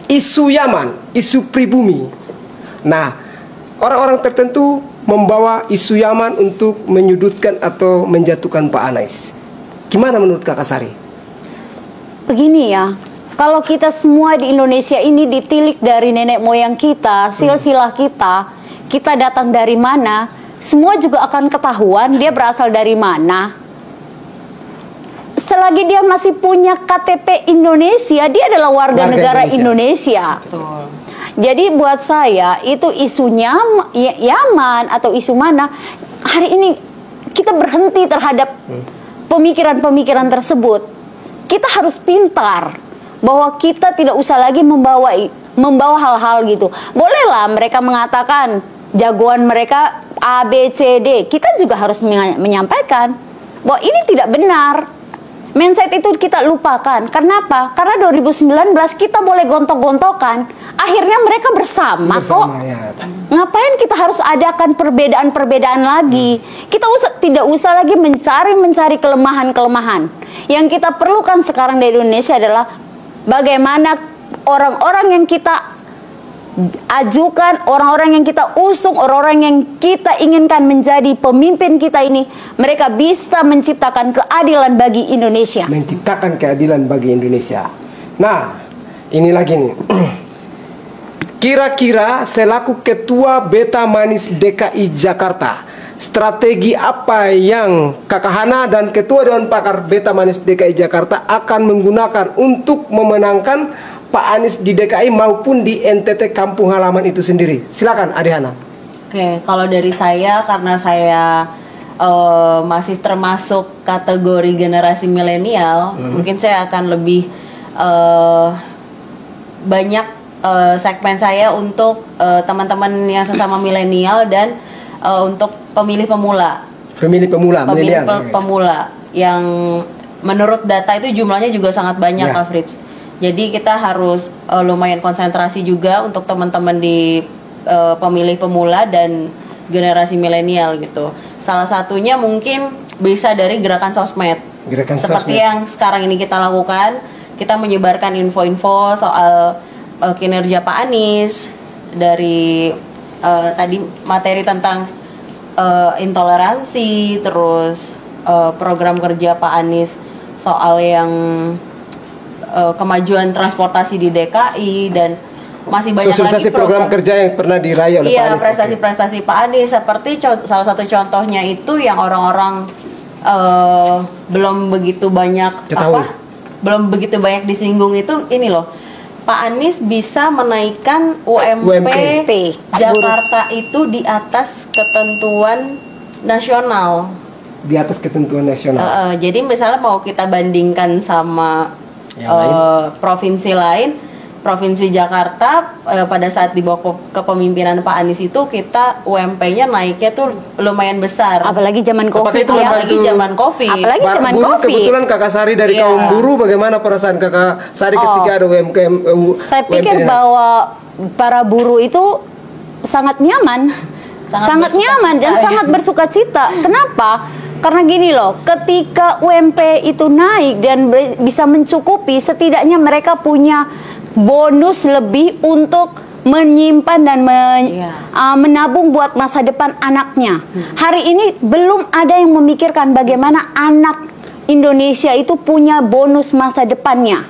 isu Yaman, isu pribumi. Nah, orang-orang tertentu membawa isu Yaman untuk menyudutkan atau menjatuhkan Pak Anies. Gimana menurut Kakak Sari? Begini ya, kalau kita semua di Indonesia ini ditilik dari nenek moyang kita, silsilah kita datang dari mana, semua juga akan ketahuan dia berasal dari mana. Selagi dia masih punya KTP Indonesia, dia adalah warga negara Indonesia. Betul. Jadi buat saya itu isunya Yaman atau isu mana, hari ini kita berhenti terhadap pemikiran-pemikiran tersebut. Kita harus pintar bahwa kita tidak usah lagi membawa hal-hal gitu. Bolehlah mereka mengatakan jagoan mereka A, B, C, D. Kita juga harus menyampaikan bahwa ini tidak benar. Mindset itu kita lupakan. Kenapa? Karena 2019 kita boleh gontok-gontokan. Akhirnya mereka bersama kok. Ya. Ngapain kita harus adakan perbedaan-perbedaan lagi? Kita tidak usah lagi mencari kelemahan-kelemahan. Yang kita perlukan sekarang di Indonesia adalah bagaimana orang-orang yang kita ajukan, orang-orang yang kita usung, orang-orang yang kita inginkan menjadi pemimpin kita ini, mereka bisa menciptakan keadilan bagi Indonesia. Menciptakan keadilan bagi Indonesia. Nah, ini lagi nih. Kira-kira selaku Ketua Beta Manis DKI Jakarta, strategi apa yang Kakak Hana dan Ketua Dewan Pakar Beta Manis DKI Jakarta akan menggunakan untuk memenangkan Pak Anies di DKI maupun di NTT kampung halaman itu sendiri? Silakan Ade Hana. Oke, kalau dari saya, karena saya masih termasuk kategori generasi milenial, mungkin saya akan lebih banyak segmen saya untuk teman-teman yang sesama milenial dan untuk pemilih pemula. Pemilih Pemula yang menurut data itu jumlahnya juga sangat banyak, ya. Kak Fritz. Jadi kita harus lumayan konsentrasi juga untuk teman-teman di pemilih pemula dan generasi milenial gitu. Salah satunya mungkin bisa dari gerakan sosmed. Seperti yang sekarang ini kita lakukan, kita menyebarkan info-info soal kinerja Pak Anies, dari tadi materi tentang intoleransi, terus program kerja Pak Anies soal yang kemajuan transportasi di DKI, dan masih banyak lagi program kerja yang pernah diraih oleh Pak Anies. Prestasi-prestasi Pak Anies, seperti salah satu contohnya itu yang orang-orang belum begitu banyak belum begitu banyak disinggung itu ini loh. Pak Anies bisa menaikkan UMP Jakarta itu di atas ketentuan nasional. Di atas ketentuan nasional. Jadi misalnya mau kita bandingkan sama provinsi lain, provinsi Jakarta pada saat di bawah kepemimpinan Pak Anies itu kita UMP-nya naiknya tuh lumayan besar. Apalagi zaman Covid. Apalagi zaman Covid. Kebetulan Kakak Sari dari kaum buruh, bagaimana perasaan Kakak Sari ketika ada UMP? Saya pikir bahwa para buruh itu sangat nyaman, sangat nyaman dan sangat bersukacita. Kenapa? Karena gini loh, ketika UMP itu naik dan bisa mencukupi, setidaknya mereka punya bonus lebih untuk menyimpan dan menabung buat masa depan anaknya. Hari ini belum ada yang memikirkan bagaimana anak Indonesia itu punya bonus masa depannya.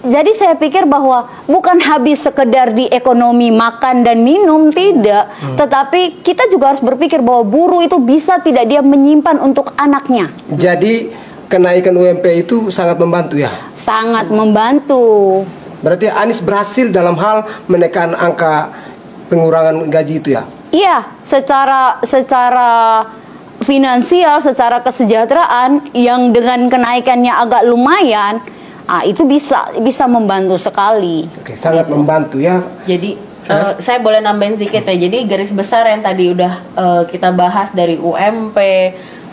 Jadi saya pikir bahwa bukan habis sekedar di ekonomi makan dan minum, tidak. Tetapi kita juga harus berpikir bahwa buruh itu bisa tidak dia menyimpan untuk anaknya. Jadi kenaikan UMP itu sangat membantu ya? Sangat membantu. Berarti Anies berhasil dalam hal menekan angka pengurangan gaji itu ya? Iya, secara finansial, secara kesejahteraan yang dengan kenaikannya agak lumayan, itu bisa membantu sekali. Oke, sangat membantu ya. Jadi saya boleh nambahin sedikit ya. Jadi garis besar yang tadi udah kita bahas dari UMP,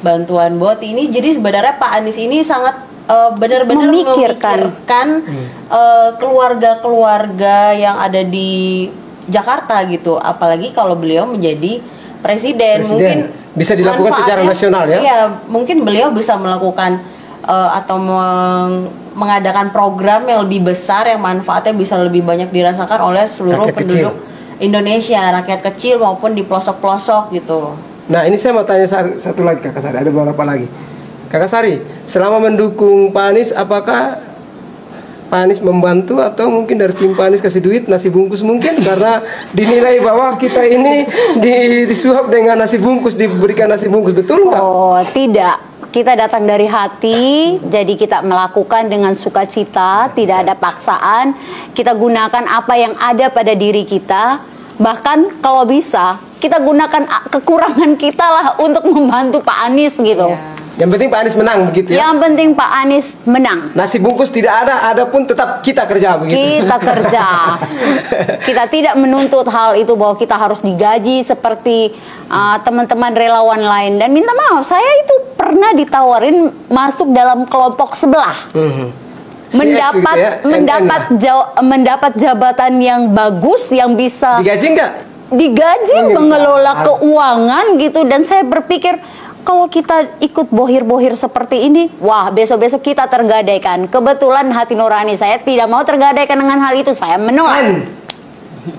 bantuan BOTI ini, jadi sebenarnya Pak Anies ini sangat benar-benar memikirkan keluarga-keluarga yang ada di Jakarta gitu. Apalagi kalau beliau menjadi presiden. Mungkin bisa dilakukan secara nasional ya. Iya, mungkin beliau bisa melakukan atau mengadakan program yang lebih besar yang manfaatnya bisa lebih banyak dirasakan oleh seluruh Rakyat penduduk kecil. Indonesia, rakyat kecil maupun di pelosok-pelosok gitu. Nah, ini saya mau tanya satu lagi Kakak Sari, ada beberapa lagi. Kakak Sari, selama mendukung Pak Anies, apakah Pak Anies membantu atau mungkin dari tim Pak Anies kasih duit nasi bungkus mungkin karena dinilai bahwa kita ini disuap dengan nasi bungkus, diberikan nasi bungkus, betul nggak? Oh, tidak. Kita datang dari hati, jadi kita melakukan dengan sukacita, tidak ada paksaan. Kita gunakan apa yang ada pada diri kita. Bahkan kalau bisa, kita gunakan kekurangan kita lah untuk membantu Pak Anies gitu. Yang penting Pak Anies menang begitu ya? Yang penting Pak Anies menang. Nasi bungkus tidak ada pun tetap kita kerja begitu. Kita kerja. Kita tidak menuntut hal itu bahwa kita harus digaji seperti teman-teman relawan lain. Dan minta maaf, saya itu pernah ditawarin masuk dalam kelompok sebelah. Mendapat jabatan yang bagus, yang bisa digaji nggak? Digaji, mengelola keuangan gitu. Dan saya berpikir, kalau kita ikut bohir-bohir seperti ini, wah, besok-besok kita tergadaikan. Kebetulan hati nurani saya tidak mau tergadaikan dengan hal itu. Saya menolak.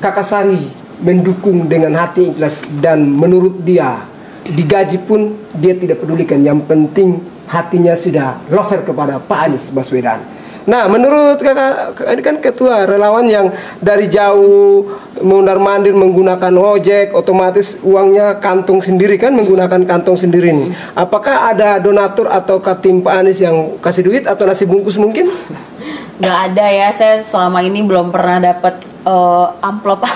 Kakak Sari mendukung dengan hati ikhlas, dan menurut dia digaji pun dia tidak pedulikan. Yang penting hatinya sudah lover kepada Pak Anies Baswedan. Nah, menurut kakak, ini kan ketua relawan yang dari jauh mondar-mandir menggunakan ojek, otomatis uangnya kantong sendiri kan, menggunakan kantong sendiri nih. Apakah ada donatur atau tim Pak Anies yang kasih duit atau nasi bungkus mungkin? Nggak ada ya, saya selama ini belum pernah dapat amplop,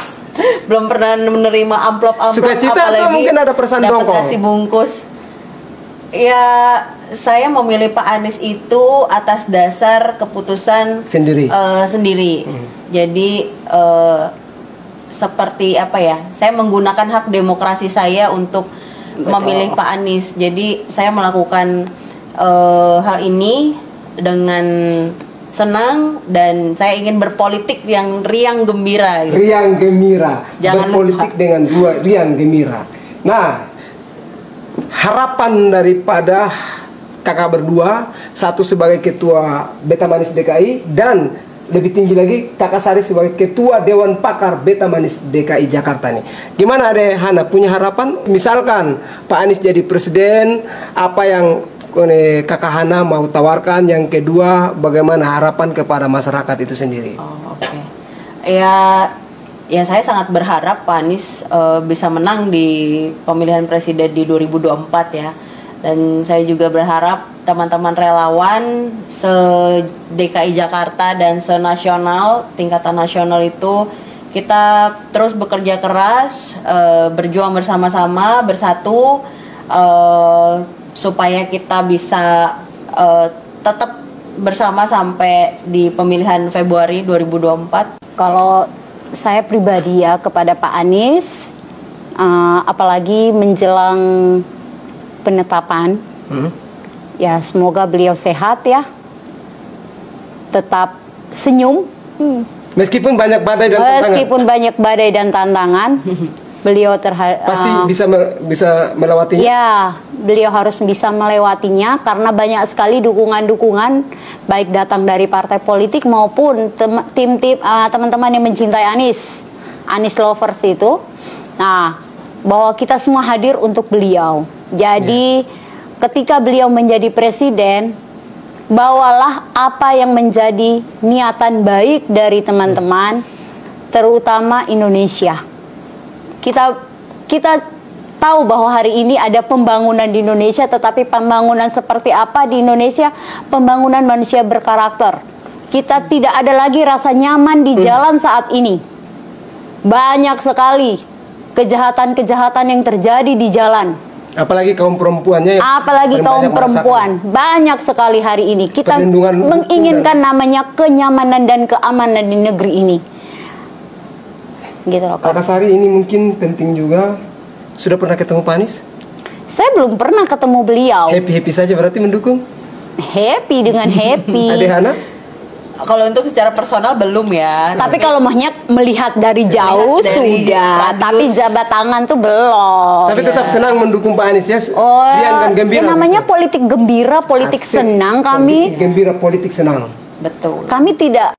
belum pernah menerima amplop Sukacita atau mungkin ada pesan dongkol? Dapat nasi bungkus. Ya, saya memilih Pak Anies itu atas dasar keputusan sendiri. Jadi seperti apa ya? Saya menggunakan hak demokrasi saya untuk memilih Pak Anies. Jadi saya melakukan hal ini dengan senang dan saya ingin berpolitik yang riang gembira. Gitu. Riang gembira. Jangan berpolitik lupa dengan riang gembira. Nah, harapan daripada kakak berdua, satu sebagai ketua Beta Manis DKI dan lebih tinggi lagi kakak Sari sebagai ketua Dewan Pakar Beta Manis DKI Jakarta nih. Gimana Ade Hana, punya harapan? Misalkan Pak Anies jadi presiden, apa yang kakak Hana mau tawarkan? Yang kedua, bagaimana harapan kepada masyarakat itu sendiri? Oh, oke. Ya saya sangat berharap Pak Anies bisa menang di pemilihan presiden di 2024 ya. Dan saya juga berharap teman-teman relawan se-DKI Jakarta dan se-nasional, tingkatan nasional itu kita terus bekerja keras, berjuang bersama-sama, bersatu, supaya kita bisa tetap bersama sampai di pemilihan Februari 2024. Kalau saya pribadi ya kepada Pak Anies, apalagi menjelang penetapan, ya semoga beliau sehat ya, tetap senyum. Meskipun banyak badai dan tantangan. Meskipun banyak badai dan tantangan, beliau pasti bisa melewatinya. Ya, beliau harus bisa melewatinya karena banyak sekali dukungan-dukungan baik datang dari partai politik maupun teman-teman yang mencintai Anies lovers itu. Nah, bahwa kita semua hadir untuk beliau. Jadi ketika beliau menjadi presiden, bawalah apa yang menjadi niatan baik dari teman-teman, terutama Indonesia. Kita tahu bahwa hari ini ada pembangunan di Indonesia, tetapi pembangunan seperti apa di Indonesia? Pembangunan manusia berkarakter. Kita tidak ada lagi rasa nyaman di jalan saat ini. Banyak sekali kejahatan-kejahatan yang terjadi di jalan. Apalagi kaum perempuannya. Apalagi kaum perempuan. Banyak sekali hari ini. Kita menginginkan namanya kenyamanan dan keamanan di negeri ini. Gitu loh, Kak. Kakak Sari ini mungkin penting juga. Sudah pernah ketemu Pak Anies? Saya belum pernah ketemu beliau. Happy-happy saja berarti mendukung? Happy dengan happy. Ade Hana? kalau untuk secara personal belum ya. Tapi kalau mahnya melihat dari jauh dari sudah, radius. tapi jabat tangan tuh belum. Tapi tetap senang mendukung Pak Anies ya. Oh, Riang dan gembira. ya namanya politik gembira, politik Asik. senang Politik kami. gembira, politik senang. Betul. Kami tidak